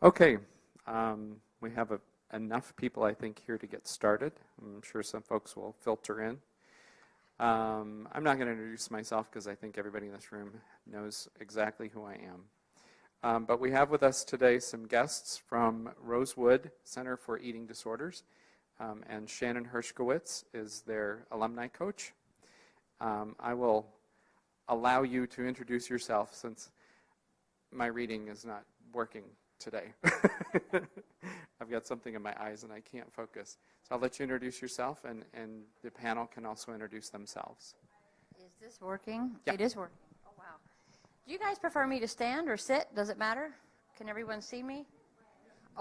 Okay, we have enough people, I think, here to get started. I'm sure some folks will filter in. I'm not going to introduce myself because I think everybody in this room knows exactly who I am. But we have with us today some guests from Rosewood Center for Eating Disorders, and Shannon Hershkowitz is their alumni coach. I will allow you to introduce yourself since my reading is not working today. I've got something in my eyes and I can't focus. So I'll let you introduce yourself, and the panel can also introduce themselves. Is this working? Yeah. It is working. Oh, wow. Do you guys prefer me to stand or sit? Does it matter? Can everyone see me?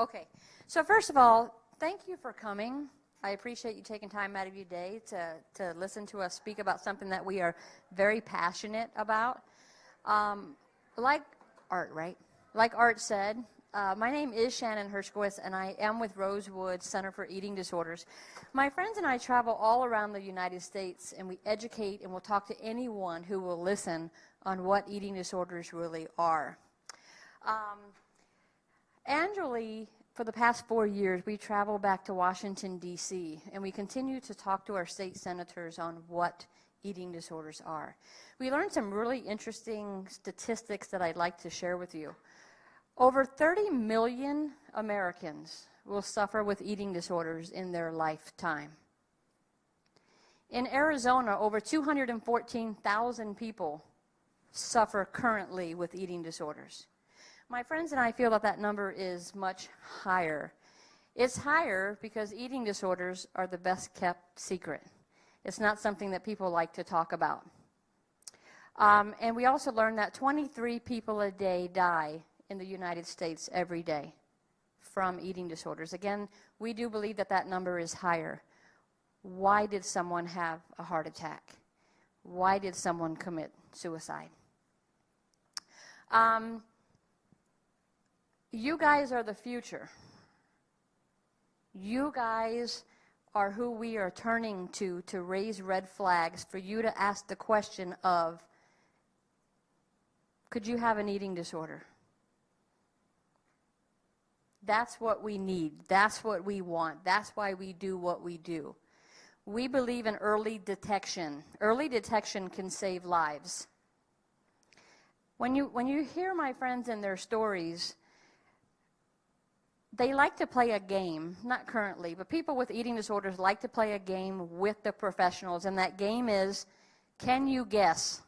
Okay. So first of all, thank you for coming. I appreciate you taking time out of your day to listen to us speak about something that we are very passionate about. Like Art, right? Like Art said, my name is Shannon Hershkowitz, and I am with Rosewood Center for Eating Disorders. My friends and I travel all around the United States, and we educate and we'll talk to anyone who will listen on what eating disorders really are. Annually, for the past 4 years, we travel back to Washington, D.C., and we continue to talk to our state senators on what eating disorders are. We learned some really interesting statistics that I'd like to share with you. Over 30 million Americans will suffer with eating disorders in their lifetime. In Arizona, over 214,000 people suffer currently with eating disorders. My friends and I feel that that number is much higher. It's higher because eating disorders are the best kept secret. It's not something that people like to talk about. And we also learned that 23 people a day die in the United States every day from eating disorders. Again, we do believe that that number is higher. Why did someone have a heart attack? Why did someone commit suicide? You guys are the future. You guys are who we are turning to raise red flags, for you to ask the question of, could you have an eating disorder? That's what we need. That's what we want. That's why we do what we do. We believe in early detection. Early detection can save lives. When you hear my friends and their stories, they like to play a game, not currently, but people with eating disorders like to play a game with the professionals, and that game is, can you guess?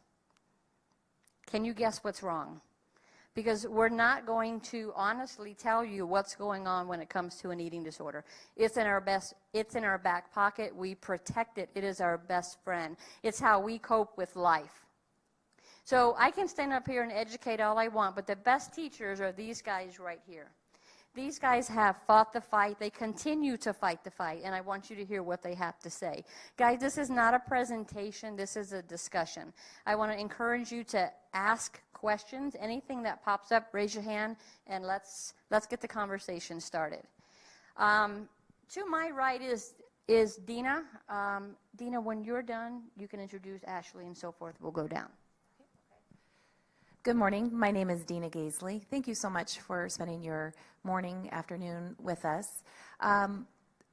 Can you guess what's wrong? Because we're not going to honestly tell you what's going on when it comes to an eating disorder. It's in our back pocket. We protect it. It is our best friend. It's how we cope with life. So I can stand up here and educate all I want, but the best teachers are these guys right here. These guys have fought the fight. They continue to fight the fight, and I want you to hear what they have to say. Guys, this is not a presentation. This is a discussion. I want to encourage you to ask questions. Anything that pops up, raise your hand, and let's get the conversation started. To my right is Dina. Dina, when you're done, you can introduce Ashley and so forth. We'll go down. Good morning. My name is Dina Gaisley. Thank you so much for spending your morning, afternoon with us.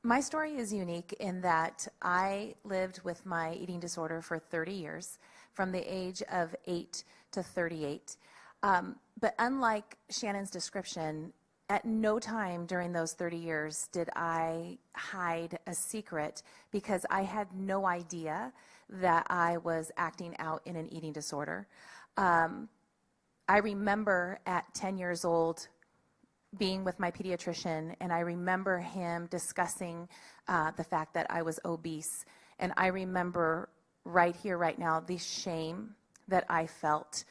My story is unique in that I lived with my eating disorder for 30 years, from the age of 8 to 38. But unlike Shannon's description, at no time during those 30 years did I hide a secret, because I had no idea that I was acting out in an eating disorder. I remember at 10 years old being with my pediatrician, and I remember him discussing the fact that I was obese. And I remember right here, right now, the shame that I felt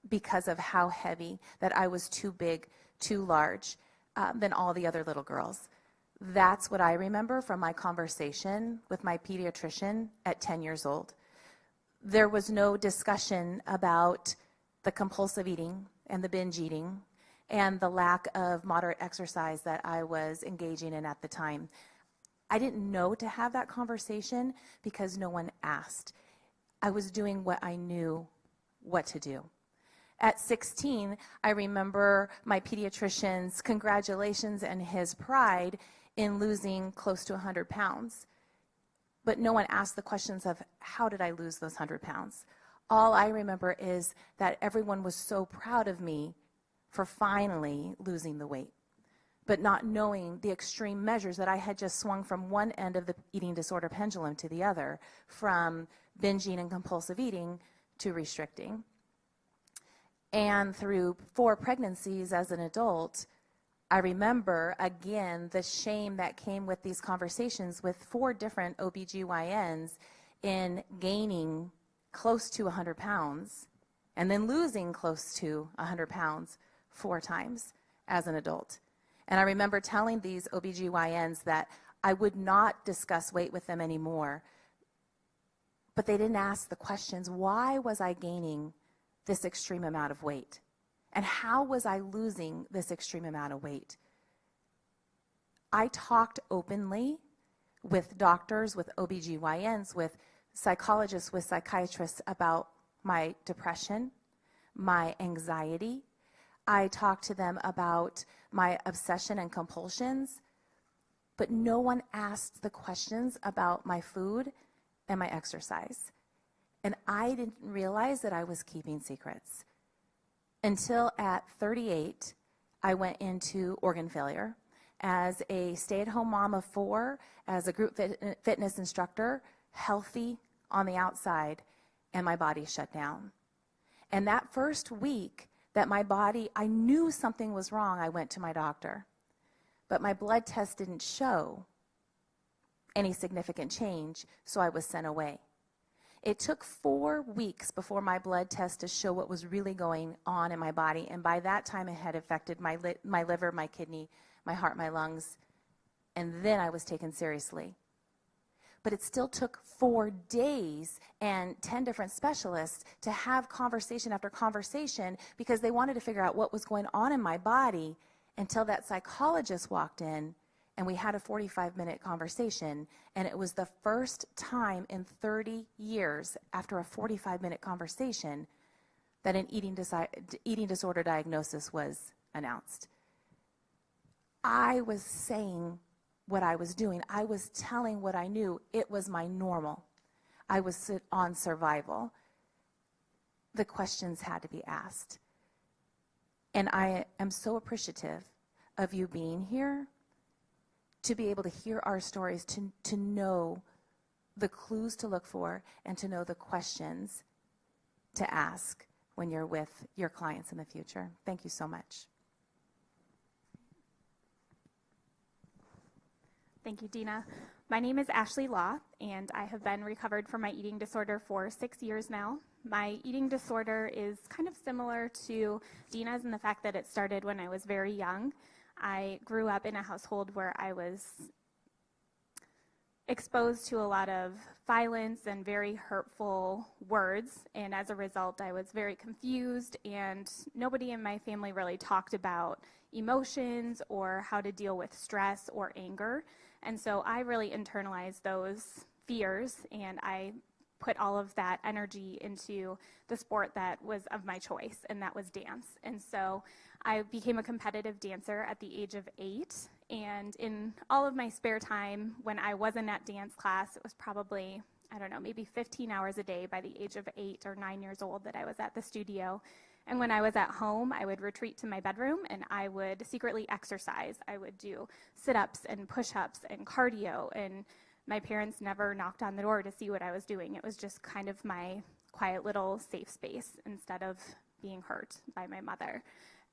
because of how heavy, that I was too big, too large than all the other little girls. That's what I remember from my conversation with my pediatrician at 10 years old. There was no discussion about the compulsive eating and the binge eating and the lack of moderate exercise that I was engaging in at the time. I didn't know to have that conversation because no one asked. I was doing what I knew what to do. At 16, I remember my pediatrician's congratulations and his pride in losing close to 100 pounds. But no one asked the questions of, how did I lose those 100 pounds? All I remember is that everyone was so proud of me for finally losing the weight, but not knowing the extreme measures that I had just swung from one end of the eating disorder pendulum to the other, from binging and compulsive eating to restricting. And through 4 pregnancies as an adult, I remember, again, the shame that came with these conversations with 4 different OBGYNs in gaining close to 100 pounds and then losing close to 100 pounds 4 times as an adult. And I remember telling these OBGYNs that I would not discuss weight with them anymore, but they didn't ask the questions, why was I gaining this extreme amount of weight? And how was I losing this extreme amount of weight? I talked openly with doctors, with OBGYNs, with psychologists, with psychiatrists about my depression, my anxiety. I talked to them about my obsession and compulsions, but no one asked the questions about my food and my exercise. And I didn't realize that I was keeping secrets until at 38, I went into organ failure. As a stay-at-home mom of 4, as a group fitness instructor, healthy on the outside, and my body shut down. And that first week that my body, I knew something was wrong, I went to my doctor. But my blood test didn't show any significant change, so I was sent away. It took 4 weeks before my blood test to show what was really going on in my body, and by that time it had affected my liver, my kidney, my heart, my lungs, and then I was taken seriously. But it still took 4 days and 10 different specialists to have conversation after conversation because they wanted to figure out what was going on in my body until that psychologist walked in and we had a 45-minute conversation, and it was the first time in 30 years after a 45-minute conversation that an eating disorder diagnosis was announced. I was saying what I was doing. I was telling what I knew. It was my normal. I was on survival. The questions had to be asked. And I am so appreciative of you being here, to be able to hear our stories, to know the clues to look for, and to know the questions to ask when you're with your clients in the future. Thank you so much. Thank you, Dina. My name is Ashley Law, and I have been recovered from my eating disorder for 6 years now. My eating disorder is kind of similar to Dina's in the fact that it started when I was very young. I grew up in a household where I was exposed to a lot of violence and very hurtful words, and as a result I was very confused, and nobody in my family really talked about emotions or how to deal with stress or anger, and so I really internalized those fears, and I put all of that energy into the sport that was of my choice, and that was dance. And so I became a competitive dancer at the age of 8, and in all of my spare time when I wasn't at dance class, it was probably, I don't know, maybe 15 hours a day by the age of 8 or 9 years old that I was at the studio. And when I was at home, I would retreat to my bedroom and I would secretly exercise. I would do sit-ups and push-ups and cardio, and my parents never knocked on the door to see what I was doing. It was just kind of my quiet little safe space instead of being hurt by my mother.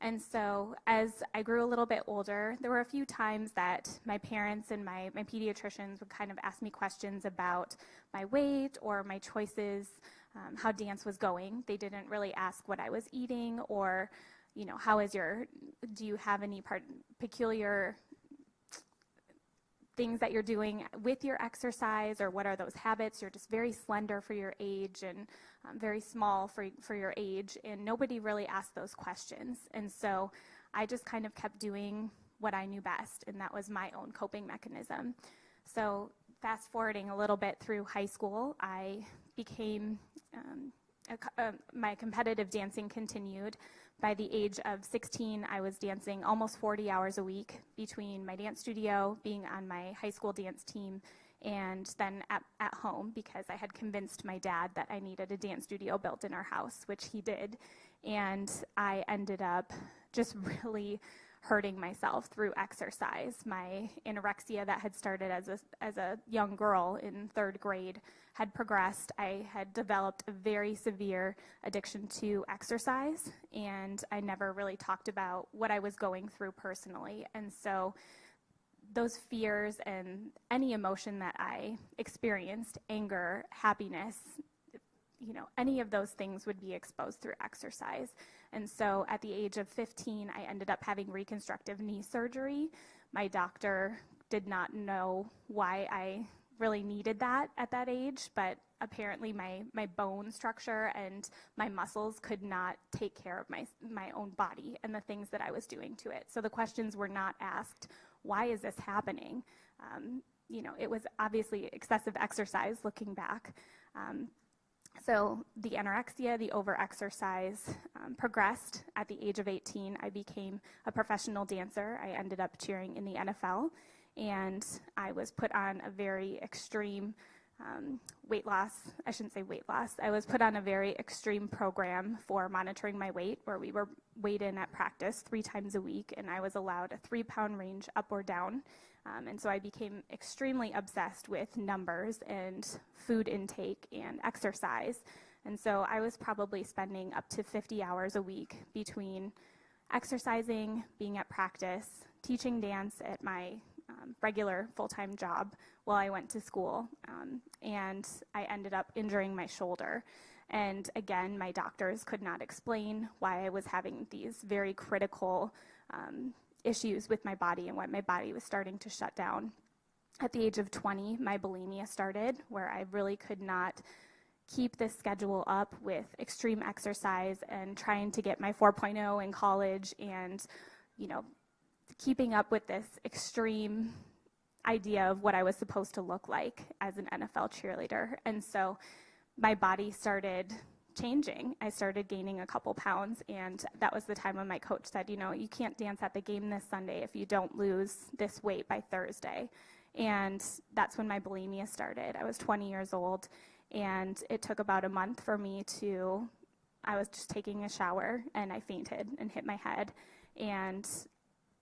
And so as I grew a little bit older, there were a few times that my parents and my pediatricians would kind of ask me questions about my weight or my choices, how dance was going. They didn't really ask what I was eating or, you know, do you have any peculiar things that you're doing with your exercise, or what are those habits? You're just very slender for your age and very small for your age, and nobody really asked those questions. And so I just kind of kept doing what I knew best, and that was my own coping mechanism. So fast forwarding a little bit through high school, I became my competitive dancing continued. By the age of 16, I was dancing almost 40 hours a week between my dance studio, being on my high school dance team, and then at home, because I had convinced my dad that I needed a dance studio built in our house, which he did. And I ended up just really hurting myself through exercise. My anorexia that had started as a young girl in 3rd grade had progressed. I had developed a very severe addiction to exercise, and I never really talked about what I was going through personally. And so those fears and any emotion that I experienced, anger, happiness, any of those things would be exposed through exercise. And so at the age of 15, I ended up having reconstructive knee surgery. My doctor did not know why I really needed that at that age, but apparently my bone structure and my muscles could not take care of my own body and the things that I was doing to it. So the questions were not asked, why is this happening? It was obviously excessive exercise looking back. So the anorexia, the over-exercise progressed. At the age of 18, I became a professional dancer. I ended up cheering in the NFL, and I was put on a very extreme weight loss. I shouldn't say weight loss. I was put on a very extreme program for monitoring my weight, where we were weighed in at practice 3 times a week, and I was allowed a 3-pound range up or down. And so I became extremely obsessed with numbers and food intake and exercise. And so I was probably spending up to 50 hours a week between exercising, being at practice, teaching dance at my regular full-time job while I went to school. And I ended up injuring my shoulder. And again, my doctors could not explain why I was having these very critical issues with my body and why my body was starting to shut down. At the age of 20, my bulimia started, where I really could not keep this schedule up with extreme exercise and trying to get my 4.0 in college and, keeping up with this extreme idea of what I was supposed to look like as an NFL cheerleader. And so my body started changing. I started gaining a couple pounds, and that was the time when my coach said, you can't dance at the game this Sunday if you don't lose this weight by Thursday. And that's when my bulimia started. I was 20 years old, and it took about a month for me I was just taking a shower, and I fainted and hit my head. And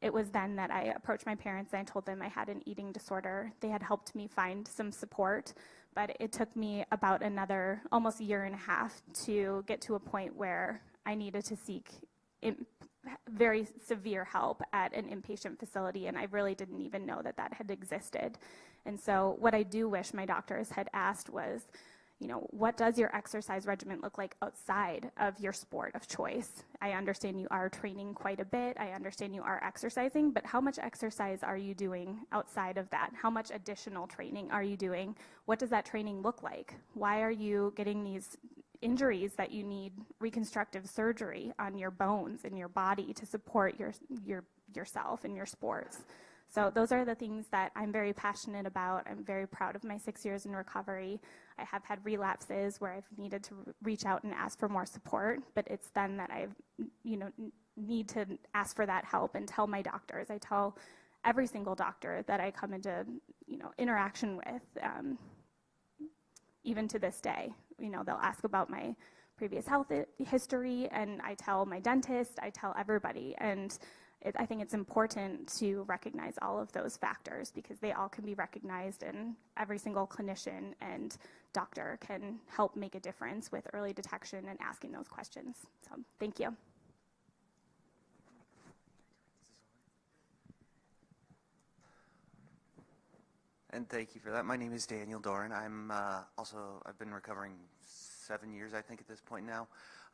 it was then that I approached my parents and I told them I had an eating disorder. They had helped me find some support, but it took me about another almost year and a half to get to a point where I needed to seek very severe help at an inpatient facility, and I really didn't even know that had existed. And so what I do wish my doctors had asked was, what does your exercise regimen look like outside of your sport of choice? I understand you are training quite a bit. I understand you are exercising, but how much exercise are you doing outside of that? How much additional training are you doing? What does that training look like? Why are you getting these injuries that you need reconstructive surgery on your bones and your body to support yourself and your sports? So those are the things that I'm very passionate about. I'm very proud of my 6 years in recovery. I have had relapses where I've needed to reach out and ask for more support, but it's then that I need to ask for that help and tell my doctors. I tell every single doctor that I come into interaction with, even to this day. They'll ask about my previous health history, and I tell my dentist, I tell everybody. And I think it's important to recognize all of those factors because they all can be recognized, and every single clinician and doctor can help make a difference with early detection and asking those questions. So thank you. And thank you for that. My name is Danielle Doran. I've been recovering 7 years, I think, at this point now.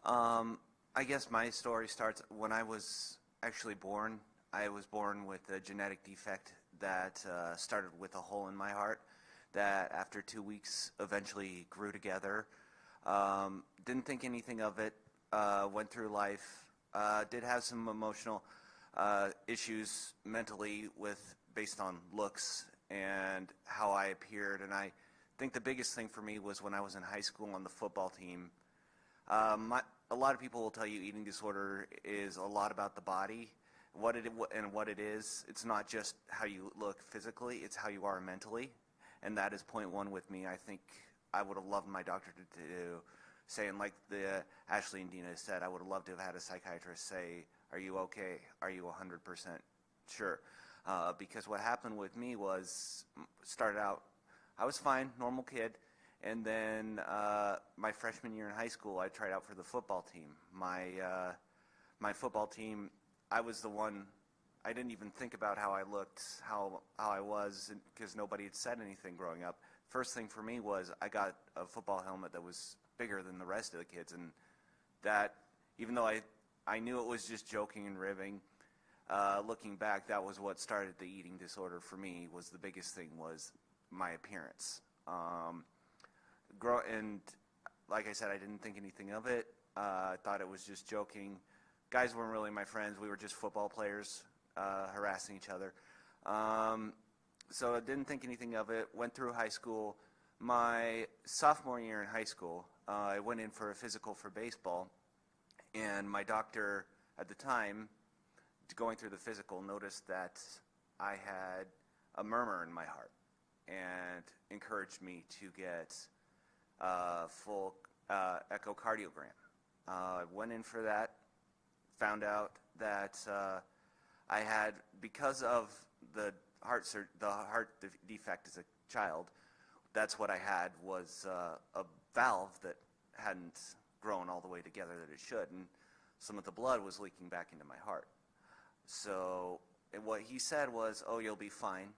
I guess my story starts when I was actually born. I was born with a genetic defect that started with a hole in my heart that after 2 weeks eventually grew together. Didn't think anything of it, went through life, did have some emotional issues mentally based on looks and how I appeared. And I think the biggest thing for me was when I was in high school on the football team, A lot of people will tell you eating disorder is a lot about the body, what it is. It's not just how you look physically, it's how you are mentally. And that is point one with me. I think I would have loved my doctor to say, and like Ashley and Dina said, I would have loved to have had a psychiatrist say, are you okay? Are you 100% sure? Because what happened with me was, started out, I was fine, normal kid. And then my freshman year in high school, I tried out for the football team. My football team, I was the one, I didn't even think about how I looked, how I was, because nobody had said anything growing up. First thing for me was I got a football helmet that was bigger than the rest of the kids, and that, even though I knew it was just joking and ribbing, looking back, that was what started the eating disorder for me. Was the biggest thing was my appearance. And like I said, I didn't think anything of it. I thought it was just joking. Guys weren't really my friends. We were just football players harassing each other. So I didn't think anything of it. Went through high school. My sophomore year in high school, I went in for a physical for baseball, and my doctor at the time, going through the physical, noticed that I had a murmur in my heart and encouraged me to get full echocardiogram. I went in for that, found out that I had, because of the heart defect as a child, that's what I had, was a valve that hadn't grown all the way together that it should, and some of the blood was leaking back into my heart. So what he said was, oh, you'll be fine.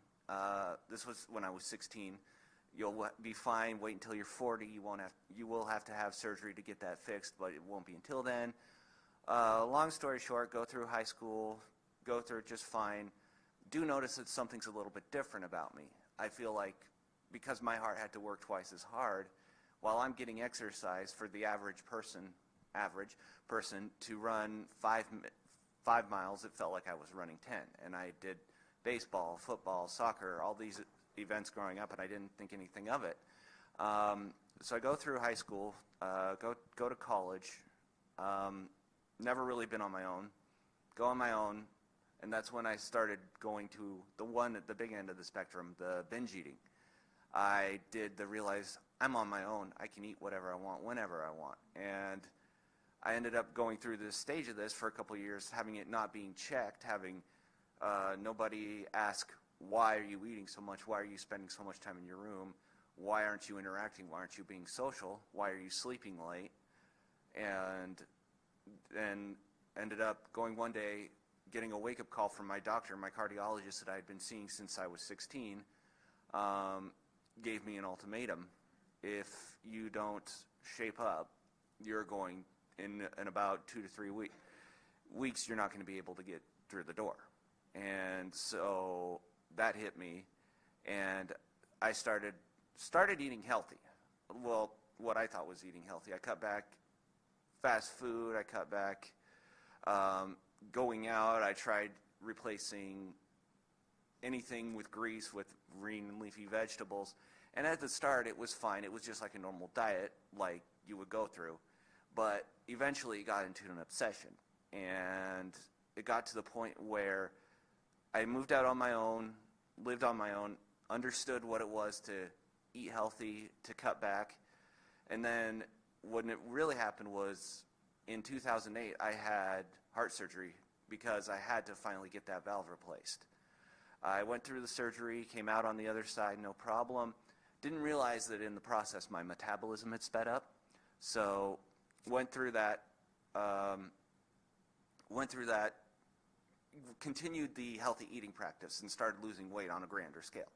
This was when I was 16. You'll be fine. Wait until you're 40. You will have to have surgery to get that fixed, but it won't be until then. Long story short, go through high school, go through it just fine. Do notice that something's a little bit different about me. I feel like because my heart had to work twice as hard, while I'm getting exercise for the average person to run 5 miles, it felt like I was running 10. And I did baseball, football, soccer, all these events growing up, and I didn't think anything of it. So I go through high school, go to college, never really been on my own, go on my own, and that's when I started going to the one at the big end of the spectrum, the binge eating. I did realize I'm on my own. I can eat whatever I want, whenever I want. And I ended up going through this stage of this for a couple of years, having it not being checked, having nobody ask, why are you eating so much? Why are you spending so much time in your room? Why aren't you interacting? Why aren't you being social? Why are you sleeping late? And then ended up going one day, getting a wake-up call from my doctor, my cardiologist that I had been seeing since I was 16, gave me an ultimatum. If you don't shape up, you're going, in about 2 to 3 weeks, you're not going to be able to get through the door. And so that hit me, and I started eating healthy. Well, what I thought was eating healthy. I cut back fast food. I cut back going out. I tried replacing anything with grease with green and leafy vegetables. And at the start, it was fine. It was just like a normal diet, like you would go through. But eventually, it got into an obsession, and it got to the point where I moved out on my own, lived on my own, understood what it was to eat healthy, to cut back. And then when it really happened was in 2008, I had heart surgery because I had to finally get that valve replaced. I went through the surgery, came out on the other side, no problem. Didn't realize that in the process my metabolism had sped up. So went through that, continued the healthy eating practice and started losing weight on a grander scale.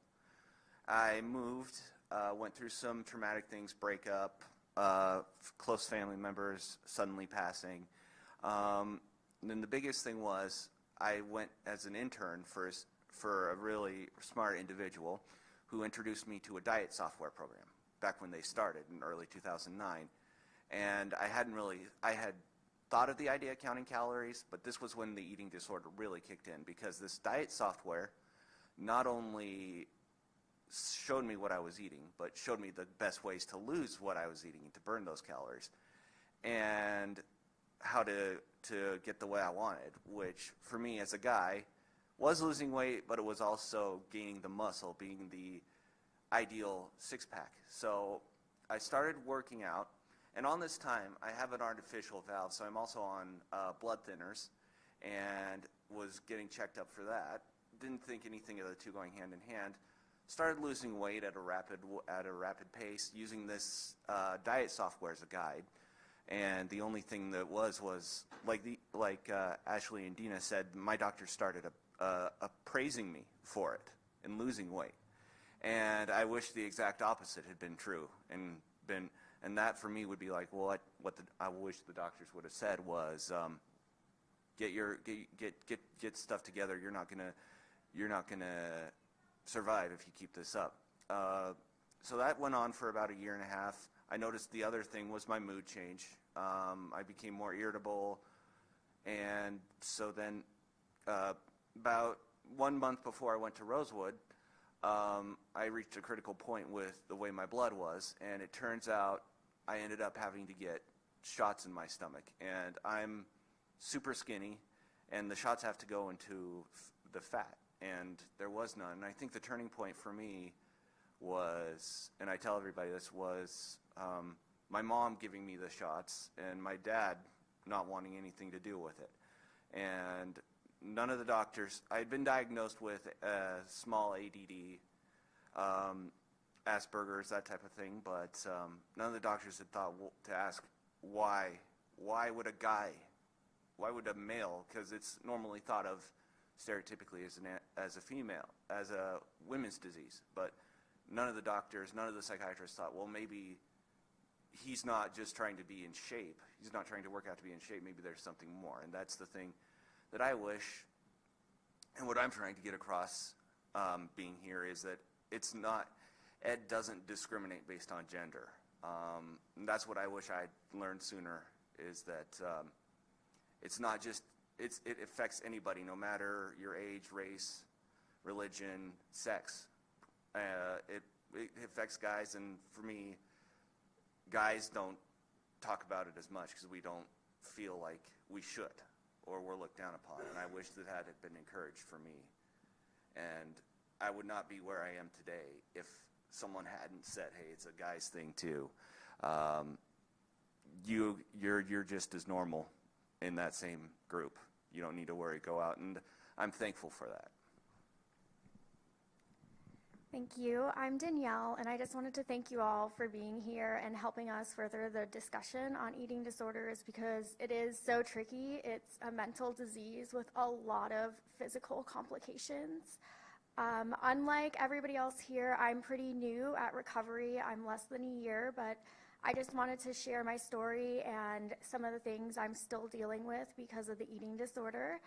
I moved, went through some traumatic things, breakup, close family members suddenly passing. And then the biggest thing was I went as an intern for a really smart individual who introduced me to a diet software program back when they started in early 2009. And I had thought of the idea of counting calories, but this was when the eating disorder really kicked in, because this diet software not only showed me what I was eating, but showed me the best ways to lose what I was eating and to burn those calories. and how to get the way I wanted, which for me as a guy was losing weight, but it was also gaining the muscle, being the ideal six-pack. So I started working out, and on this time I have an artificial valve, so I'm also on blood thinners, and was getting checked up for that. Didn't think anything of the two going hand in hand. Started losing weight at a rapid pace using this diet software as a guide. And the only thing that was like Ashley and Dina said, my doctor started praising me for it and losing weight. And I wish the exact opposite had been true, and that for me would be like, well, I wish the doctors would have said was, get stuff together. You're not gonna survive if you keep this up. So that went on for about a year and a half. I noticed the other thing was my mood change. I became more irritable, and so then about 1 month before I went to Rosewood, I reached a critical point with the way my blood was, and it turns out I ended up having to get shots in my stomach, and I'm super skinny, and the shots have to go into the fat, and there was none. And I think the turning point for me was, and I tell everybody this, was my mom giving me the shots and my dad not wanting anything to do with it. And none of the doctors, I had been diagnosed with small ADD, Asperger's, that type of thing, but none of the doctors had thought to ask why would a male, because it's normally thought of stereotypically as a female, as a women's disease, but none of the doctors, none of the psychiatrists thought, well, maybe he's not just trying to be in shape. He's not trying to work out to be in shape. Maybe there's something more. And that's the thing that I wish, and what I'm trying to get across being here is that it's not, ed doesn't discriminate based on gender. And that's what I wish I'd learned sooner, is that it's not just, it affects anybody, no matter your age, race, religion, sex. It affects guys, and for me, guys don't talk about it as much because we don't feel like we should, or we're looked down upon, and I wish that had been encouraged for me. And I would not be where I am today if someone hadn't said, hey, it's a guy's thing too. You're just as normal in that same group. You don't need to worry, go out, and I'm thankful for that. Thank you. I'm Danielle, and I just wanted to thank you all for being here and helping us further the discussion on eating disorders, because it is so tricky. It's a mental disease with a lot of physical complications. Unlike everybody else here, I'm pretty new at recovery. I'm less than a year, but I just wanted to share my story and some of the things I'm still dealing with because of the eating disorder.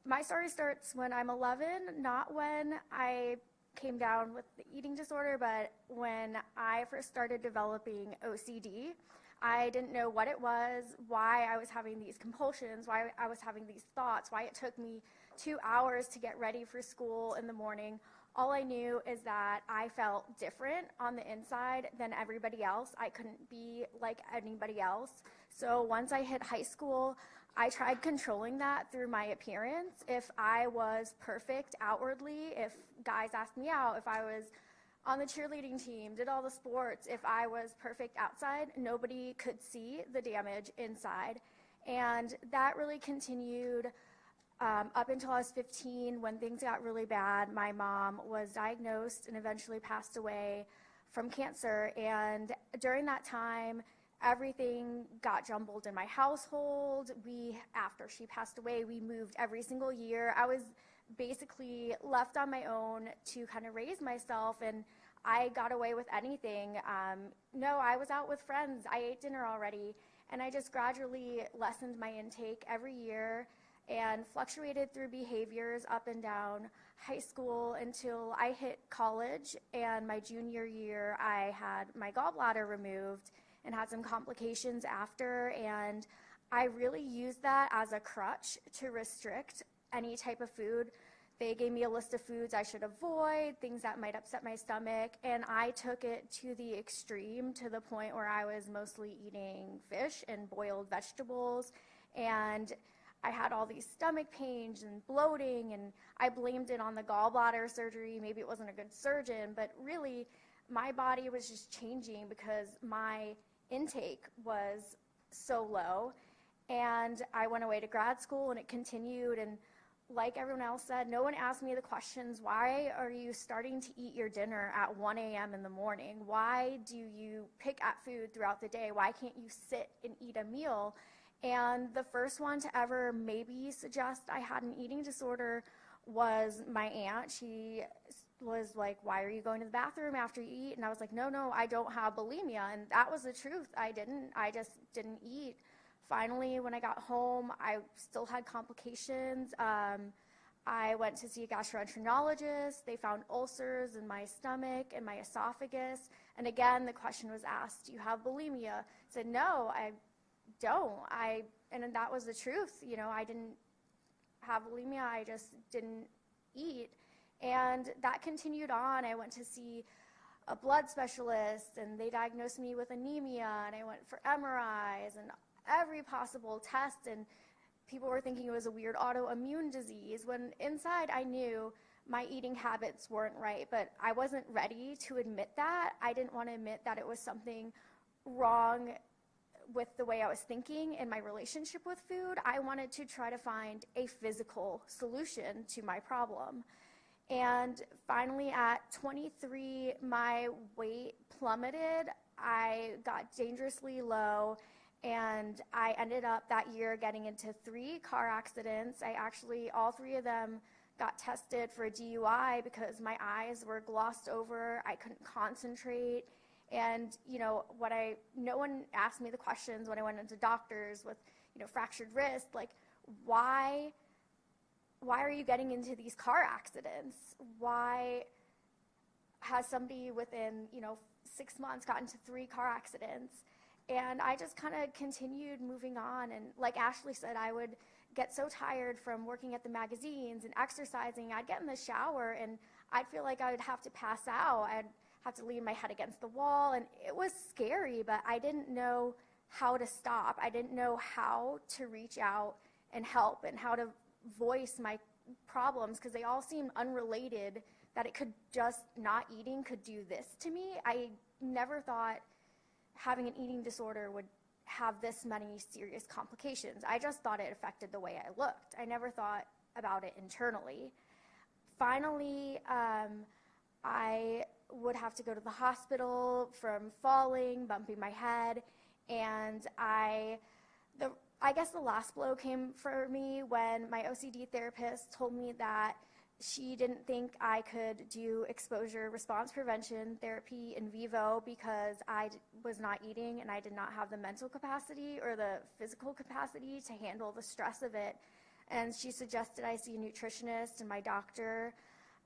My story starts when I'm 11, not when I came down with the eating disorder, but when I first started developing OCD. I didn't know what it was, why I was having these compulsions, why I was having these thoughts, why it took me 2 hours to get ready for school in the morning. All I knew is that I felt different on the inside than everybody else. I couldn't be like anybody else. So once I hit high school, I tried controlling that through my appearance. If I was perfect outwardly, if guys asked me out, if I was on the cheerleading team, did all the sports, if I was perfect outside, nobody could see the damage inside. And that really continued up until I was 15, when things got really bad. My mom was diagnosed and eventually passed away from cancer. And during that time, everything got jumbled in my household. After she passed away, we moved every single year. I was basically left on my own to kind of raise myself, and I got away with anything. No, I was out with friends. I ate dinner already, and I just gradually lessened my intake every year and fluctuated through behaviors up and down high school until I hit college. And my junior year, I had my gallbladder removed and had some complications after, and I really used that as a crutch to restrict any type of food They gave me a list of foods I should avoid, things that might upset my stomach, and I took it to the extreme, to the point where I was mostly eating fish and boiled vegetables, and I had all these stomach pains and bloating, and I blamed it on the gallbladder surgery. Maybe it wasn't a good surgeon, but really my body was just changing because my intake was so low. And I went away to grad school, and it continued, and like everyone else said, no one asked me the questions, why are you starting to eat your dinner at 1 a.m. in the morning? Why do you pick at food throughout the day? Why can't you sit and eat a meal? And the first one to ever maybe suggest I had an eating disorder was my aunt. She was like, why are you going to the bathroom after you eat? And I was like, no, I don't have bulimia. And that was the truth. I just didn't eat. Finally, when I got home, I still had complications. I went to see a gastroenterologist. They found ulcers in my stomach and my esophagus. And again, the question was asked, do you have bulimia? I said, no, I don't. And that was the truth. You know, I didn't have bulimia. I just didn't eat. And that continued on. I went to see a blood specialist, and they diagnosed me with anemia, and I went for MRIs and every possible test, and people were thinking it was a weird autoimmune disease, when inside I knew my eating habits weren't right, but I wasn't ready to admit that. I didn't want to admit that it was something wrong with the way I was thinking in my relationship with food. I wanted to try to find a physical solution to my problem. And finally, at 23, my weight plummeted. I got dangerously low, and I ended up that year getting into 3 car accidents. All 3 of them got tested for a DUI because my eyes were glossed over. I couldn't concentrate. And, you know, no one asked me the questions when I went into doctors with, you know, fractured wrist, like, why are you getting into these car accidents? Why has somebody within, 6 months gotten into 3 car accidents? And I just kind of continued moving on. And like Ashley said, I would get so tired from working at the magazines and exercising. I'd get in the shower, and I'd feel like I would have to pass out. I'd have to lean my head against the wall. And it was scary, but I didn't know how to stop. I didn't know how to reach out and help, and how to voice my problems, because they all seemed unrelated, that it could just not eating could do this to me. I never thought having an eating disorder would have this many serious complications. I just thought it affected the way I looked. I never thought about it internally. Finally, I would have to go to the hospital from falling, bumping my head, and I guess the last blow came for me when my OCD therapist told me that she didn't think I could do exposure response prevention therapy in vivo because I was not eating, and I did not have the mental capacity or the physical capacity to handle the stress of it. And she suggested I see a nutritionist and my doctor.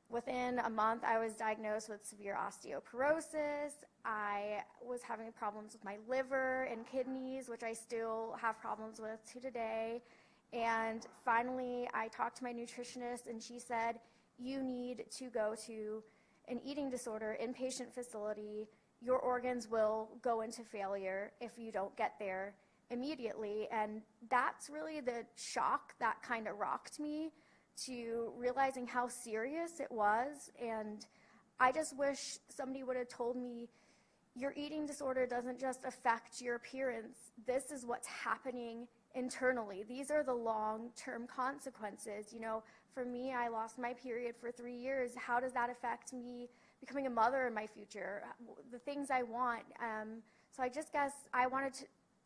Within a month, I was diagnosed with severe osteoporosis. I was having problems with my liver and kidneys, which I still have problems with to today. And finally, I talked to my nutritionist, and she said, you need to go to an eating disorder inpatient facility. Your organs will go into failure if you don't get there immediately. And that's really the shock that kind of rocked me, to realizing how serious it was. And I just wish somebody would have told me, your eating disorder doesn't just affect your appearance. This is what's happening internally. These are the long-term consequences. You know, for me, I lost my period for 3 years. How does that affect me becoming a mother in my future? The things I want. So I just guess I wanted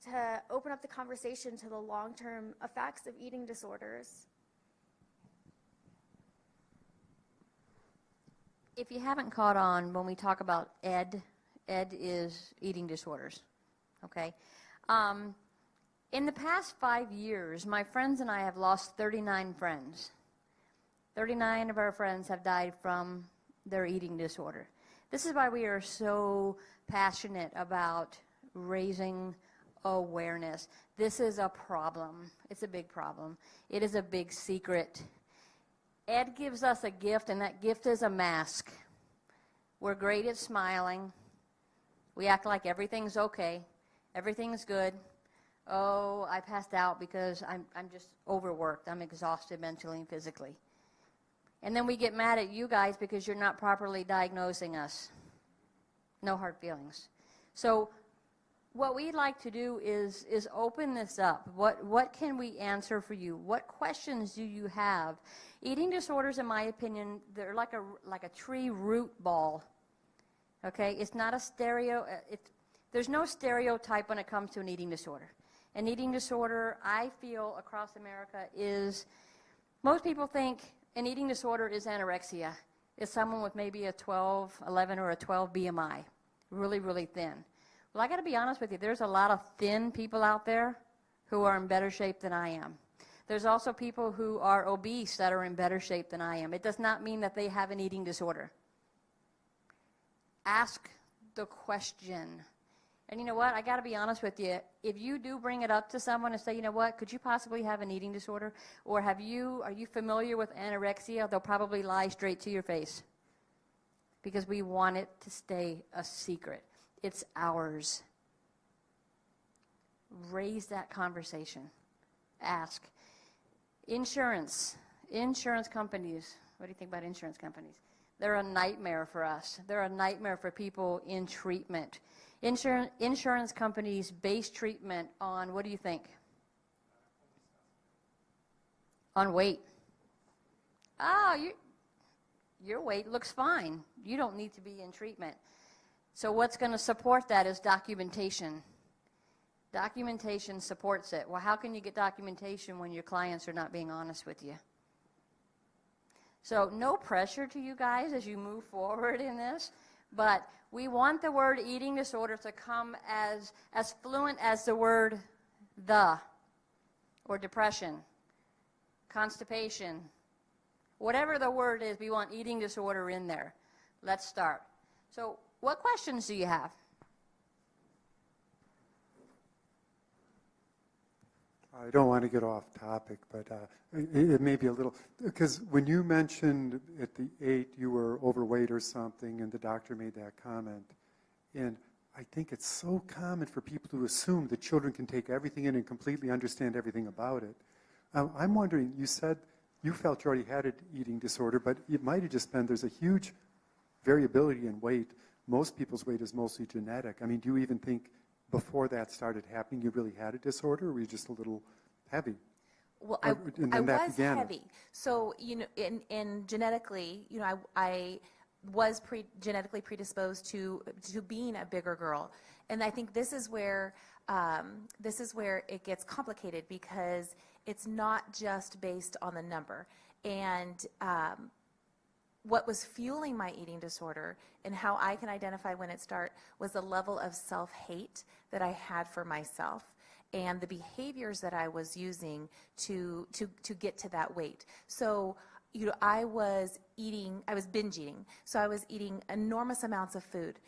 to open up the conversation to the long-term effects of eating disorders. If you haven't caught on, when we talk about ED is eating disorders, okay? In the past 5 years, my friends and I have lost 39 friends. 39 of our friends have died from their eating disorder. This is why we are so passionate about raising awareness. This is a problem. It's a big problem. It is a big secret. Ed gives us a gift, and that gift is a mask. We're great at smiling. We act like everything's okay. Everything's good. Oh, I passed out because I'm just overworked. I'm exhausted mentally and physically. And then we get mad at you guys because you're not properly diagnosing us. No hard feelings. So what we'd like to do is open this up. What can we answer for you? What questions do you have? Eating disorders, in my opinion, they're like a tree root ball. Okay? It's not a there's no stereotype when it comes to an eating disorder. An eating disorder, I feel, across America is, most people think an eating disorder is anorexia. It's someone with maybe a 12, 11, or a 12 BMI, really, really thin. Well, I got to be honest with you, there's a lot of thin people out there who are in better shape than I am. There's also people who are obese that are in better shape than I am. It does not mean that they have an eating disorder. Ask the question. And you know what? I got to be honest with you. If you do bring it up to someone and say, you know what, could you possibly have an eating disorder? Or are you familiar with anorexia? They'll probably lie straight to your face. Because we want it to stay a secret. It's ours. Raise that conversation. Ask. Insurance companies. What do you think about insurance companies? They're a nightmare for us. They're a nightmare for people in treatment. Insurance companies base treatment on, what do you think? On weight. Oh, your weight looks fine. You don't need to be in treatment. So what's going to support that is documentation. Documentation supports it. Well, how can you get documentation when your clients are not being honest with you? So no pressure to you guys as you move forward in this, but we want the word eating disorder to come as fluent as the word the, or depression, constipation, whatever the word is, we want eating disorder in there. Let's start. So what questions do you have? I don't want to get off topic, but it may be a little, because when you mentioned at the 8 you were overweight or something, and the doctor made that comment, and I think it's so common for people to assume that children can take everything in and completely understand everything about it. I'm wondering, you said you felt you already had an eating disorder, but it might have just been there's a huge variability in weight. Most people's weight is mostly genetic. I mean, do you even think before that started happening, you really had a disorder, or were you just a little heavy? Well, I was heavy. So, in genetically, I was genetically predisposed to being a bigger girl. And I think this is where it gets complicated, because it's not just based on the number. And what was fueling my eating disorder and how I can identify when it started was the level of self-hate that I had for myself and the behaviors that I was using to get to that weight. So, I was binge eating. So I was eating enormous amounts of food.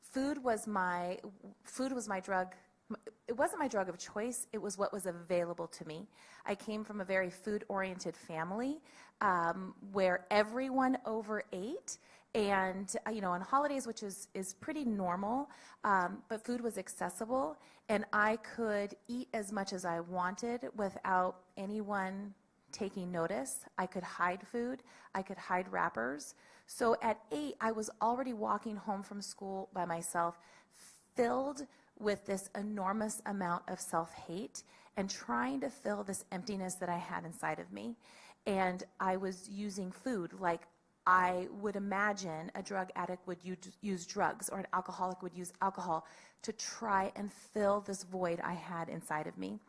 Food was my drug. It wasn't my drug of choice. It was what was available to me. I came from a very food-oriented family where everyone overate, and on holidays, which is pretty normal, but food was accessible, and I could eat as much as I wanted without anyone taking notice. I could hide food. I could hide wrappers. So at 8, I was already walking home from school by myself, filled with this enormous amount of self-hate and trying to fill this emptiness that I had inside of me. And I was using food like I would imagine a drug addict would use drugs, or an alcoholic would use alcohol to try and fill this void I had inside of me.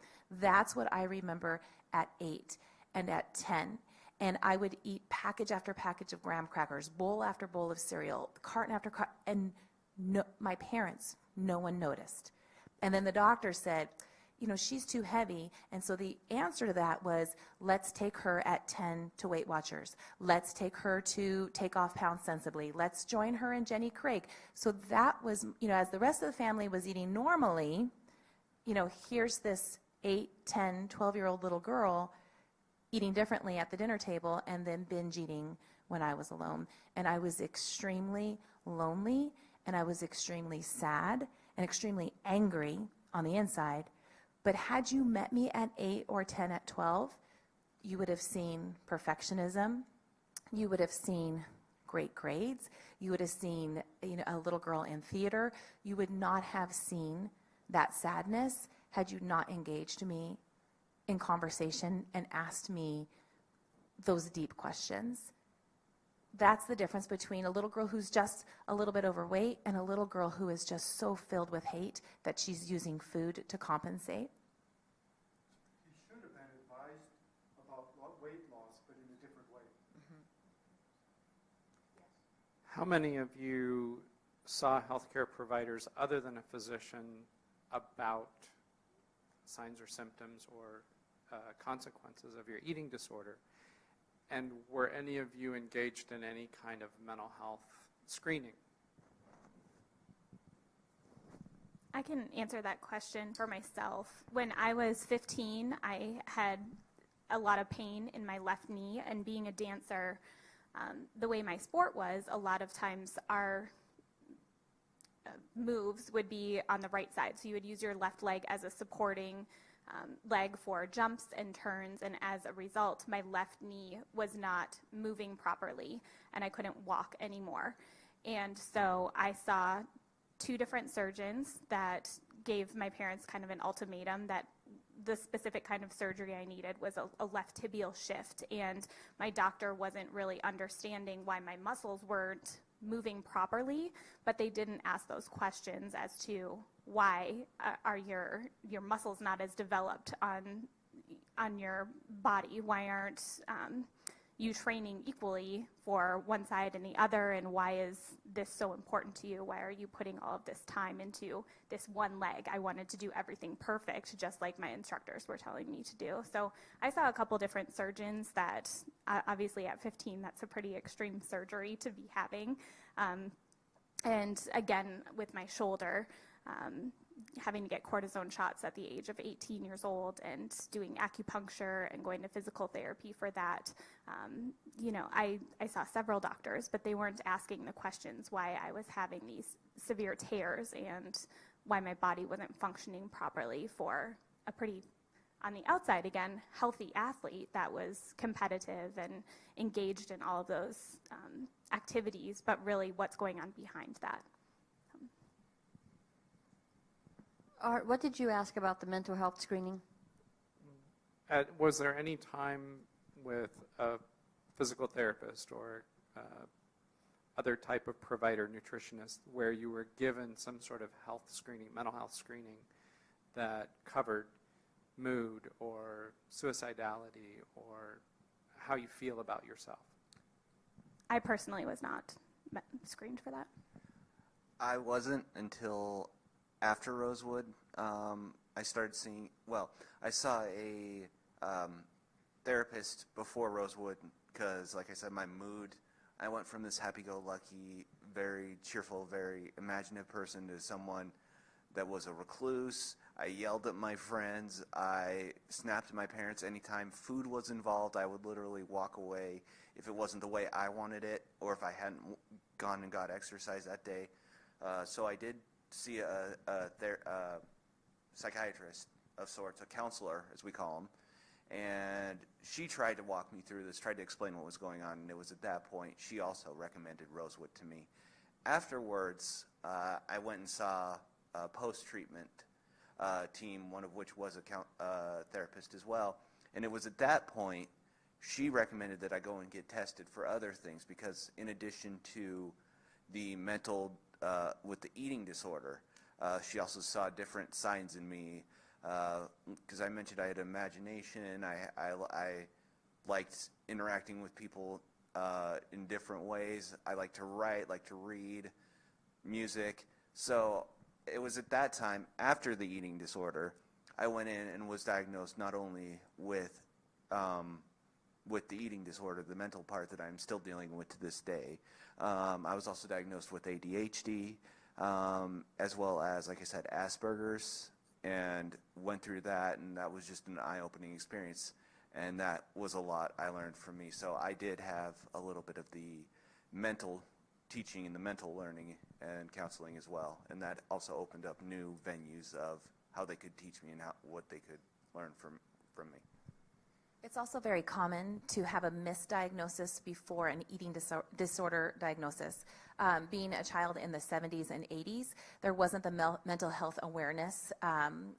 That's what I remember at 8 and at 10. And I would eat package after package of graham crackers, bowl after bowl of cereal, carton after carton, and my parents, no one noticed. And then the doctor said, she's too heavy. And so the answer to that was, let's take her at 10 to Weight Watchers. Let's take her to Take Off Pounds Sensibly. Let's join her and Jenny Craig. So that was, as the rest of the family was eating normally, here's this 8, 10, 12-year-old little girl eating differently at the dinner table and then binge eating when I was alone. And I was extremely lonely, and I was extremely sad and extremely angry on the inside. But had you met me at 8 or 10 at 12, you would have seen perfectionism. You would have seen great grades. You would have seen, a little girl in theater. You would not have seen that sadness had you not engaged me in conversation and asked me those deep questions. That's the difference between a little girl who's just a little bit overweight and a little girl who is just so filled with hate that she's using food to compensate. He should have been advised about weight loss, but in a different way. How many of you saw healthcare providers other than a physician about signs or symptoms or consequences of your eating disorder? And were any of you engaged in any kind of mental health screening? I can answer that question for myself. When I was 15, I had a lot of pain in my left knee, and being a dancer, the way my sport was, a lot of times our moves would be on the right side. So you would use your left leg as a supporting leg for jumps and turns, and as a result, my left knee was not moving properly, and I couldn't walk anymore. And so I saw 2 different surgeons that gave my parents kind of an ultimatum that the specific kind of surgery I needed was a left tibial shift, and my doctor wasn't really understanding why my muscles weren't moving properly, but they didn't ask those questions as to why are your muscles not as developed on your body? Why aren't you training equally for one side and the other, and why is this so important to you? Why are you putting all of this time into this one leg? I wanted to do everything perfect, just like my instructors were telling me to do. So I saw a couple different surgeons that, obviously at 15, that's a pretty extreme surgery to be having. And again, with my shoulder, having to get cortisone shots at the age of 18 years old and doing acupuncture and going to physical therapy for that. I saw several doctors, but they weren't asking the questions why I was having these severe tears and why my body wasn't functioning properly for a pretty, on the outside again, healthy athlete that was competitive and engaged in all of those activities, but really what's going on behind that. Art, what did you ask about the mental health screening? Was there any time with a physical therapist or other type of provider, nutritionist, where you were given some sort of health screening, mental health screening, that covered mood or suicidality or how you feel about yourself? I personally was not screened for that. I wasn't until after Rosewood. I started seeing, I saw a therapist before Rosewood because, like I said, my mood, I went from this happy-go-lucky, very cheerful, very imaginative person to someone that was a recluse. I yelled at my friends. I snapped at my parents. Anytime food was involved, I would literally walk away if it wasn't the way I wanted it or if I hadn't gone and got exercise that day. So I did see a psychiatrist of sorts, a counselor, as we call them, and she tried to walk me through this, tried to explain what was going on, and it was at that point she also recommended Rosewood to me. Afterwards, I went and saw a post-treatment team, one of which was a therapist as well, and it was at that point she recommended that I go and get tested for other things because in addition to the mental with the eating disorder, she also saw different signs in me because I mentioned I had imagination. I liked interacting with people in different ways. I like to write, like to read, music. So it was at that time, after the eating disorder, I went in and was diagnosed not only with the eating disorder, the mental part that I'm still dealing with to this day. I was also diagnosed with ADHD, as well as, like I said, Asperger's, and went through that, and that was just an eye-opening experience. And that was a lot I learned from me. So I did have a little bit of the mental teaching and the mental learning and counseling as well. And that also opened up new venues of how they could teach me and what they could learn from me. It's also very common to have a misdiagnosis before an eating disorder diagnosis. Being a child in the 70s and 80s, there wasn't the mental health awareness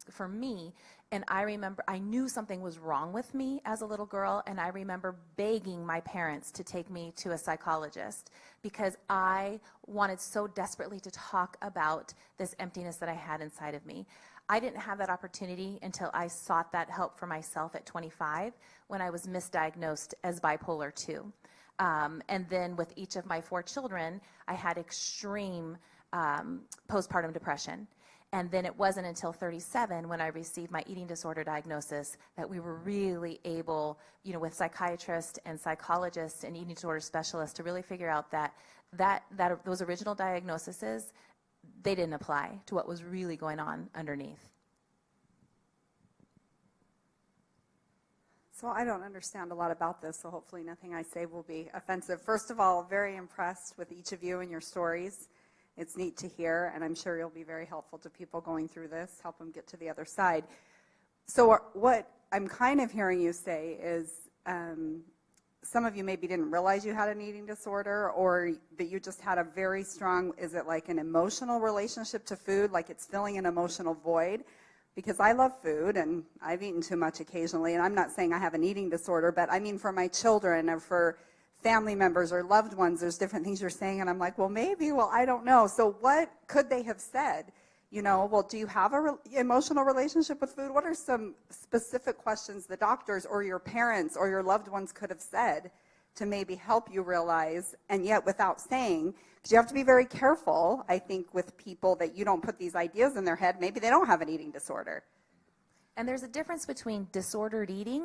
for me. And I remember I knew something was wrong with me as a little girl, and I remember begging my parents to take me to a psychologist because I wanted so desperately to talk about this emptiness that I had inside of me. I didn't have that opportunity until I sought that help for myself at 25 when I was misdiagnosed as bipolar 2. And then with each of my 4 children, I had extreme postpartum depression. And then it wasn't until 37 when I received my eating disorder diagnosis that we were really able, with psychiatrists and psychologists and eating disorder specialists to really figure out that those original diagnoses, they didn't apply to what was really going on underneath. So I don't understand a lot about this, so hopefully nothing I say will be offensive. First of all, very impressed with each of you and your stories. It's neat to hear, and I'm sure you'll be very helpful to people going through this, help them get to the other side. So what I'm kind of hearing you say is some of you maybe didn't realize you had an eating disorder, or that you just had a very strong, is it like an emotional relationship to food, like it's filling an emotional void? Because I love food, and I've eaten too much occasionally, and I'm not saying I have an eating disorder, but I mean for my children or for family members or loved ones, there's different things you're saying, and I'm like, well, maybe, well, I don't know. So what could they have said? Well, do you have an emotional relationship with food? What are some specific questions the doctors or your parents or your loved ones could have said to maybe help you realize, and yet without saying, because you have to be very careful, I think, with people that you don't put these ideas in their head. Maybe they don't have an eating disorder. And there's a difference between disordered eating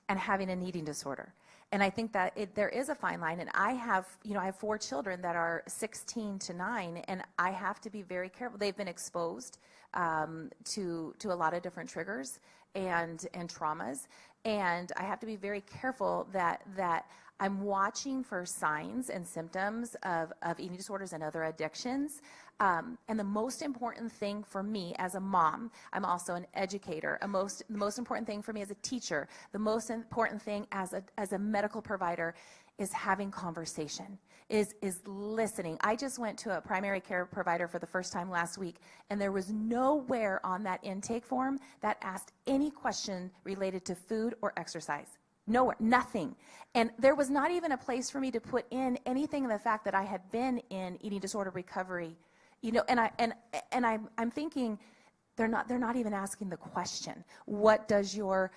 and having an eating disorder. And I think that there is a fine line. And I have 4 children that are 16 to 9, and I have to be very careful. They've been exposed to a lot of different triggers and traumas, and I have to be very careful that I'm watching for signs and symptoms of eating disorders and other addictions. And the most important thing for me as a mom, I'm also an educator, the most important thing for me as a teacher, the most important thing as a medical provider is having conversation, is listening. I just went to a primary care provider for the first time last week, and there was nowhere on that intake form that asked any question related to food or exercise. Nowhere, nothing. And there was not even a place for me to put in anything in the fact that I had been in eating disorder recovery, and I'm thinking they're not even asking the question. What does your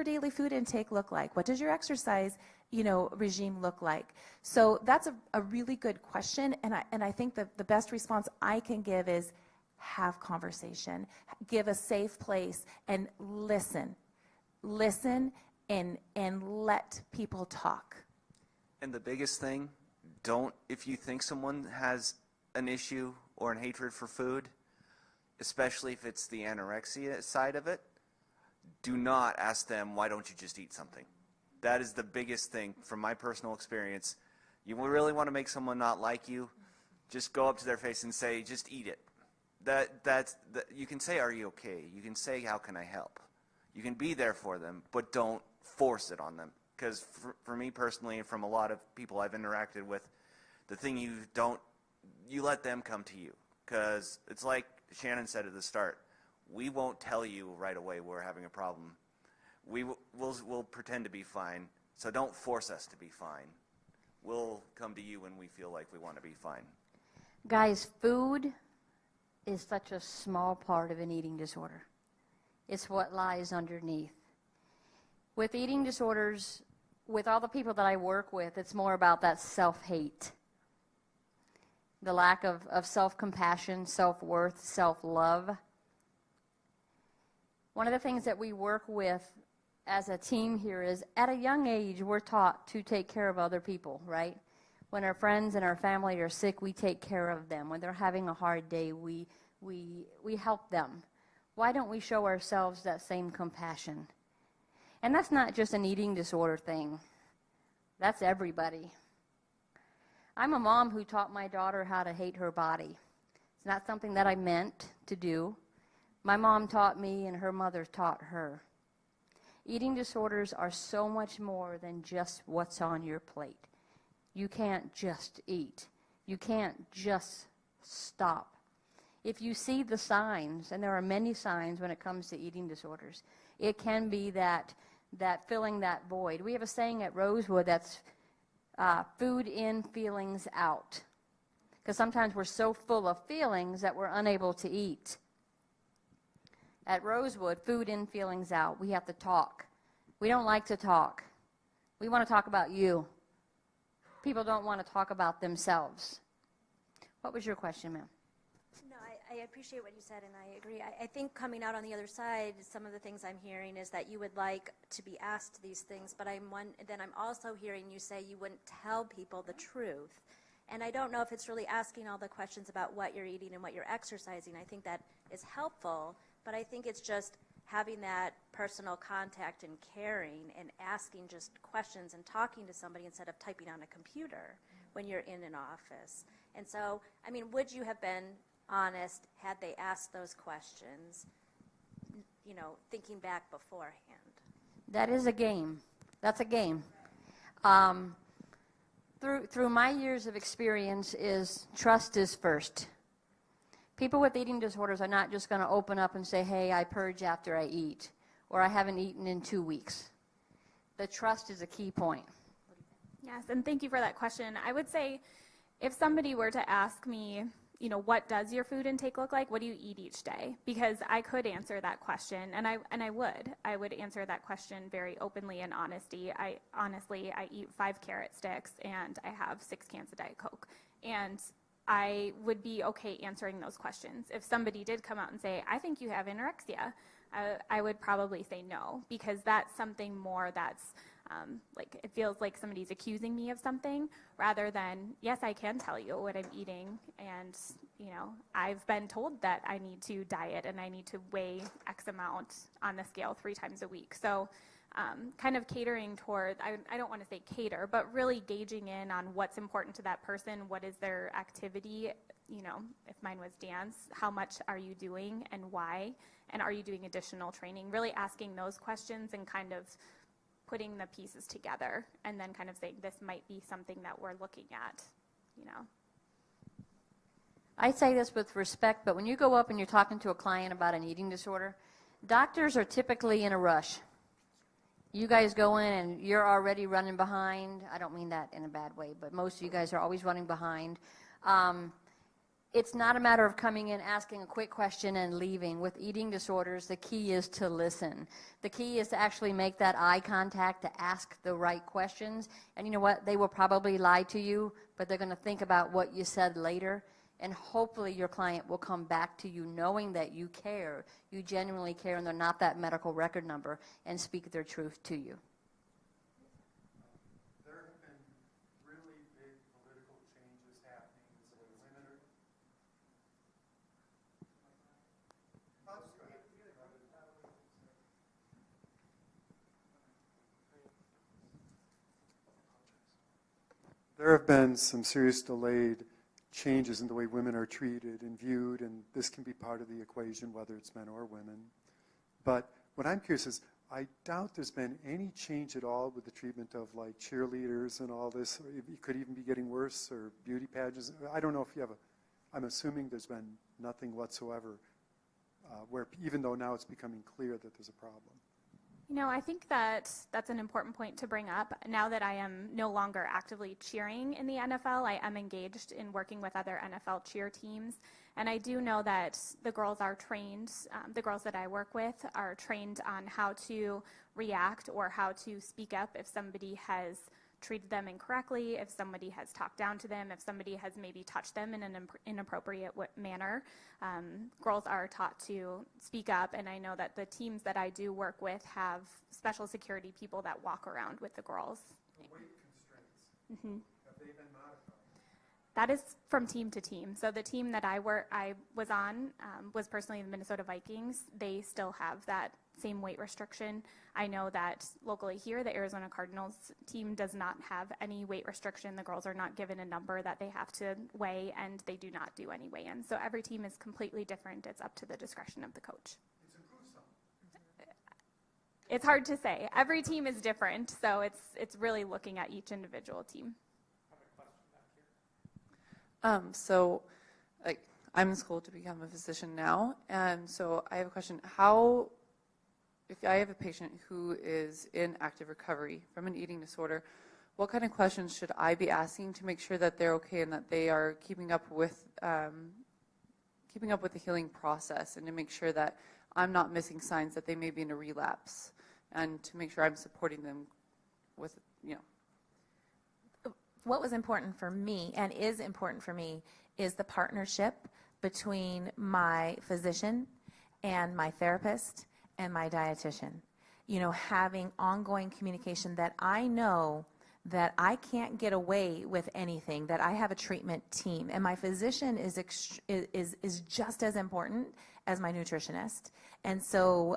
daily food intake look like? What does your exercise, regime look like? So that's a really good question, and I think that the best response I can give is have conversation, give a safe place, and listen. And let people talk. And the biggest thing, if you think someone has an issue or an hatred for food, especially if it's the anorexia side of it, do not ask them, why don't you just eat something? That is the biggest thing from my personal experience. You really want to make someone not like you, just go up to their face and say, just eat it. You can say, are you okay? You can say, how can I help? You can be there for them, but don't force it on them. Because for me personally, and from a lot of people I've interacted with, the thing you let them come to you. Because it's like Shannon said at the start, we won't tell you right away we're having a problem. We'll pretend to be fine, so don't force us to be fine. We'll come to you when we feel like we want to be fine. Guys, food is such a small part of an eating disorder. It's what lies underneath. With eating disorders, with all the people that I work with, it's more about that self-hate. The lack of self-compassion, self-worth, self-love. One of the things that we work with as a team here is, at a young age, we're taught to take care of other people, right? When our friends and our family are sick, we take care of them. When they're having a hard day, we help them. Why don't we show ourselves that same compassion? And that's not just an eating disorder thing. That's everybody. I'm a mom who taught my daughter how to hate her body. It's not something that I meant to do. My mom taught me and her mother taught her. Eating disorders are so much more than just what's on your plate. You can't just eat. You can't just stop. If you see the signs, and there are many signs when it comes to eating disorders, it can be that filling that void. We have a saying at Rosewood that's food in, feelings out. Because sometimes we're so full of feelings that we're unable to eat. At Rosewood, food in, feelings out. We have to talk. We don't like to talk. We want to talk about you. People don't want to talk about themselves. What was your question, ma'am? No, I appreciate what you said, and I agree. I think coming out on the other side, some of the things I'm hearing is that you would like to be asked these things, but I'm also hearing you say you wouldn't tell people the truth. And I don't know if it's really asking all the questions about what you're eating and what you're exercising. I think that is helpful, but I think it's just having that personal contact and caring and asking just questions and talking to somebody instead of typing on a computer when you're in an office. And so, I mean, would you have been honest had they asked those questions, you know, thinking back beforehand? That is a game. That's a game. Through my years of experience is trust is first. People with eating disorders are not just going to open up and say, hey, I purge after I eat, or I haven't eaten in 2 weeks. The trust is a key point. Yes, and thank you for that question. I would say if somebody were to ask me, you know, what does your food intake look like? What do you eat each day? Because I could answer that question, and I would answer that question very openly and honesty. I eat 5 carrot sticks and I have 6 cans of Diet Coke, and I would be okay answering those questions. If somebody did come out and say, I think you have anorexia, I would probably say no, because that's something more that's like it feels like somebody's accusing me of something rather than, yes, I can tell you what I'm eating, and you know, I've been told that I need to diet and I need to weigh X amount on the scale 3 times a week. So kind of catering toward, I don't want to say cater, but really gauging in on what's important to that person, what is their activity, you know, if mine was dance, how much are you doing and why, and are you doing additional training? Really asking those questions and kind of putting the pieces together and then kind of saying this might be something that we're looking at, you know. I say this with respect, but when you go up and you're talking to a client about an eating disorder, doctors are typically in a rush. You guys go in and you're already running behind. I don't mean that in a bad way, but most of you guys are always running behind. It's not a matter of coming in, asking a quick question, and leaving. With eating disorders, the key is to listen. The key is to actually make that eye contact, to ask the right questions. And you know what? They will probably lie to you, but they're going to think about what you said later. And hopefully your client will come back to you knowing that you care, you genuinely care, and they're not that medical record number, and speak their truth to you. There have been really big political changes happening in the way women are. There have been some serious delayed changes in the way women are treated and viewed, and this can be part of the equation, whether it's men or women. But what I'm curious is, I doubt there's been any change at all with the treatment of like cheerleaders and all this. It could even be getting worse, or beauty pageants. I don't know if you have I'm assuming there's been nothing whatsoever, where even though now it's becoming clear that there's a problem. You know, I think that that's an important point to bring up. Now that I am no longer actively cheering in the NFL, I am engaged in working with other NFL cheer teams. And I do know that the girls are trained, the girls that I work with are trained on how to react or how to speak up if somebody has treated them incorrectly, if somebody has talked down to them, if somebody has maybe touched them in an inappropriate manner. Girls are taught to speak up, and I know that the teams that I do work with have special security people that walk around with the girls. The weight constraints, have they been modified? That is from team to team. So the team that I was on was personally the Minnesota Vikings. They still have that same weight restriction. I know that locally here, the Arizona Cardinals team does not have any weight restriction. The girls are not given a number that they have to weigh, and they do not do any weigh-in. So every team is completely different. It's up to the discretion of the coach. It's hard to say. Every team is different, so it's really looking at each individual team. So, like, I'm in school to become a physician now, and so I have a question. How, if I have a patient who is in active recovery from an eating disorder, what kind of questions should I be asking to make sure that they're okay and that they are keeping up with the healing process, and to make sure that I'm not missing signs that they may be in a relapse, and to make sure I'm supporting them with, What was important for me and is important for me is the partnership between my physician and my therapist and my dietitian. Having ongoing communication that I know that I can't get away with anything, that I have a treatment team, and my physician is just as important as my nutritionist, and so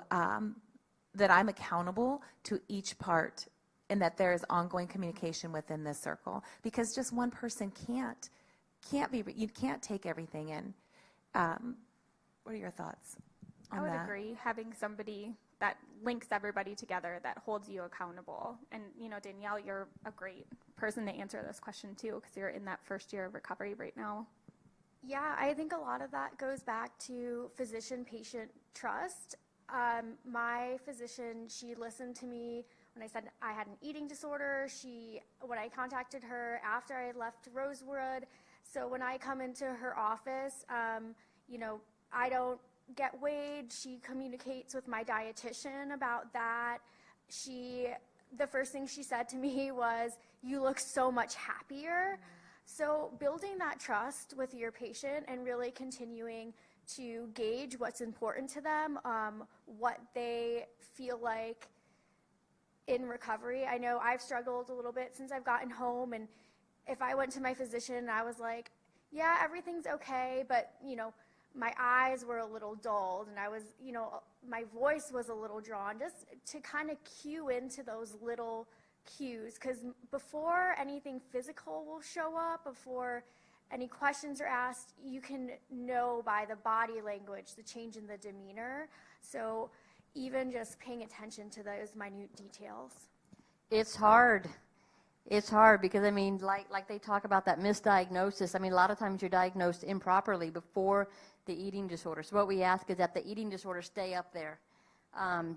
that I'm accountable to each part, and that there is ongoing communication within this circle, because just one person can't you can't take everything in. What are your thoughts on I would that? agree, having somebody that links everybody together, that holds you accountable. And, Danielle, you're a great person to answer this question too, because you're in that first year of recovery right now. Yeah, I think a lot of that goes back to physician-patient trust. My physician, she listened to me when I said I had an eating disorder. When I contacted her after I had left Rosewood, so when I come into her office, I don't get weighed. She communicates with my dietitian about that. The first thing she said to me was, "You look so much happier." So building that trust with your patient and really continuing to gauge what's important to them, what they feel like in recovery. I know I've struggled a little bit since I've gotten home, and if I went to my physician and I was like, yeah, everything's okay, but, my eyes were a little dulled, and I was, my voice was a little drawn, just to kind of cue into those little cues, because before anything physical will show up, before any questions are asked, you can know by the body language, the change in the demeanor. So even just paying attention to those minute details. It's hard. It's hard because, like they talk about that misdiagnosis. A lot of times you're diagnosed improperly before the eating disorder. So what we ask is that the eating disorder stay up there.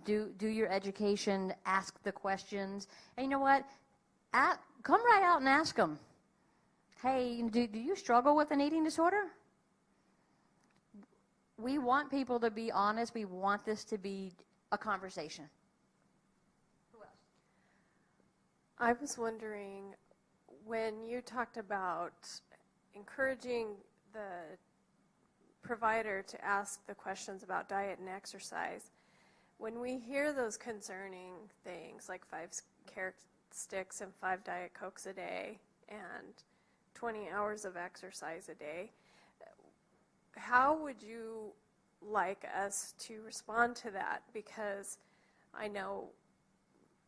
Do your education, ask the questions. And you know what? Come right out and ask them. Hey, do you struggle with an eating disorder? We want people to be honest. We want this to be a conversation. Who else? I was wondering, when you talked about encouraging the provider to ask the questions about diet and exercise, when we hear those concerning things like 5 carrot sticks and 5 Diet Cokes a day and 20 hours of exercise a day, how would you like us to respond to that? Because I know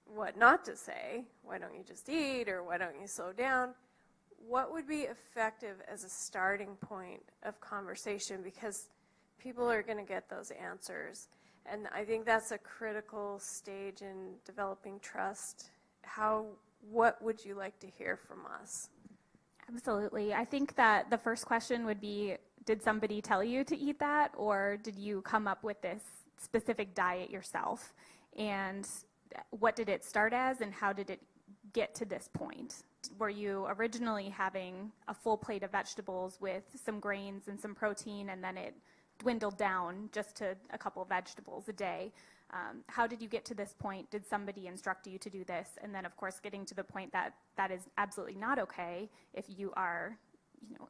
what not to say. Why don't you just eat, or why don't you slow down? What would be effective as a starting point of conversation? Because people are going to get those answers. And I think that's a critical stage in developing trust. What would you like to hear from us? Absolutely. I think that the first question would be, did somebody tell you to eat that, or did you come up with this specific diet yourself? And what did it start as, and how did it get to this point? Were you originally having a full plate of vegetables with some grains and some protein, and then it dwindled down just to a couple of vegetables a day? How did you get to this point? Did somebody instruct you to do this? And then, of course, getting to the point that that is absolutely not okay if you are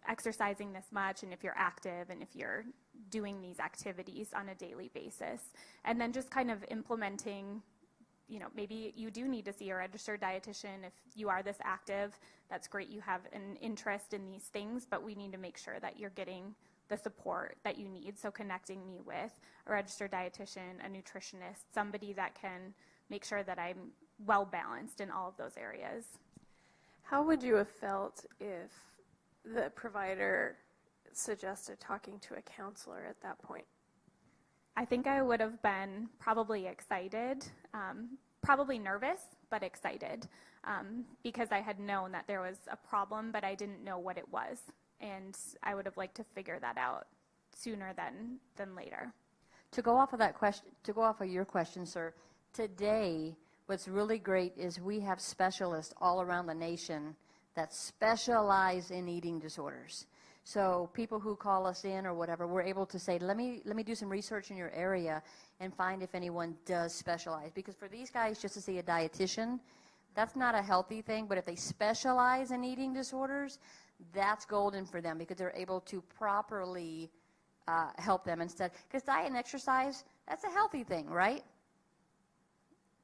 exercising this much, and if you're active, and if you're doing these activities on a daily basis. And then just kind of implementing, maybe you do need to see a registered dietitian if you are this active. That's great, you have an interest in these things, but we need to make sure that you're getting the support that you need. So connecting me with a registered dietitian, a nutritionist, somebody that can make sure that I'm well balanced in all of those areas. How would you have felt if the provider suggested talking to a counselor at that point? I think I would have been probably excited, probably nervous, but excited, because I had known that there was a problem, but I didn't know what it was. And I would have liked to figure that out sooner than later. To go off of that question, to go off of your question, sir, today, what's really great is we have specialists all around the nation that specialize in eating disorders. So people who call us in or whatever, we're able to say, let me do some research in your area and find if anyone does specialize. Because for these guys, just to see a dietitian, that's not a healthy thing. But if they specialize in eating disorders, that's golden for them because they're able to properly help them instead. Because diet and exercise, that's a healthy thing, right?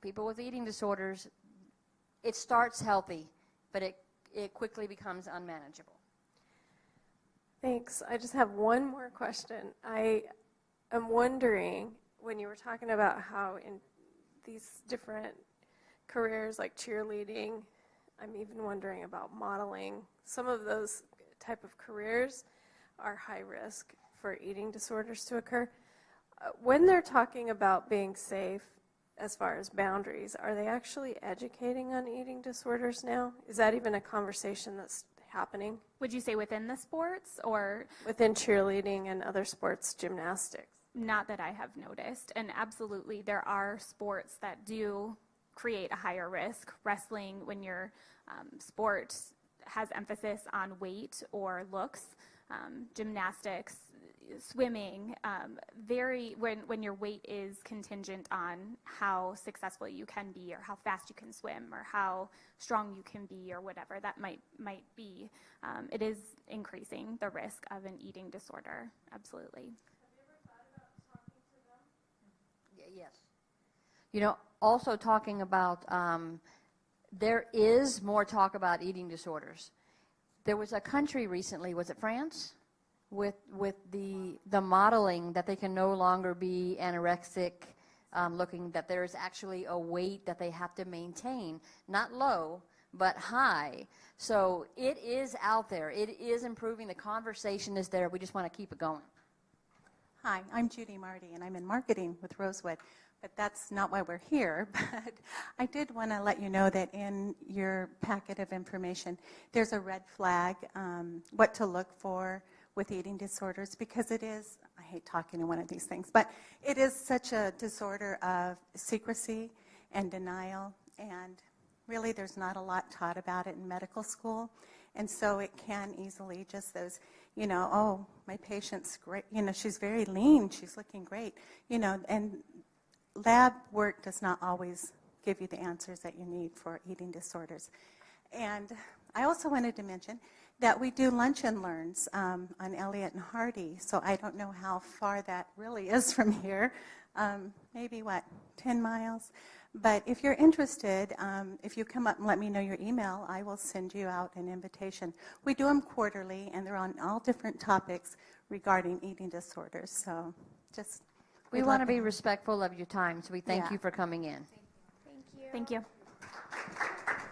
People with eating disorders, it starts healthy, but it quickly becomes unmanageable. Thanks. I just have one more question. I am wondering, when you were talking about how in these different careers like cheerleading, I'm even wondering about modeling, some of those type of careers are high risk for eating disorders to occur. When they're talking about being safe as far as boundaries, are they actually educating on eating disorders now? Is that even a conversation that's happening? Would you say within the sports or? Within cheerleading and other sports, gymnastics? Not that I have noticed. And absolutely, there are sports that do create a higher risk. Wrestling, when your sport has emphasis on weight or looks. Gymnastics, swimming, when your weight is contingent on how successful you can be or how fast you can swim or how strong you can be or whatever that might be, it is increasing the risk of an eating disorder. Absolutely. Have you ever thought about talking to them? Yes. You know, also talking about, there is more talk about eating disorders. There was a country recently, was it France? With the modeling that they can no longer be anorexic looking, that there is actually a weight that they have to maintain, not low, but high. So it is out there. It is improving. The conversation is there. We just want to keep it going. Hi, I'm Judy Marty, and I'm in marketing with Rosewood. But that's not why we're here. But I did want to let you know that in your packet of information, there's a red flag, what to look for with eating disorders, because it is, I hate talking in one of these things, but it is such a disorder of secrecy and denial, and really there's not a lot taught about it in medical school. And so it can easily just those, you know, oh, my patient's great, you know, she's very lean, she's looking great, you know, and lab work does not always give you the answers that you need for eating disorders. And I also wanted to mention that we do lunch and learns on Elliott and Hardy, so I don't know how far that really is from here, maybe 10 miles? But if you're interested, if you come up and let me know your email, I will send you out an invitation. We do them quarterly, and they're on all different topics regarding eating disorders, so just... We want to be respectful of your time, so we thank Yeah. you for coming in. Thank you. Thank you.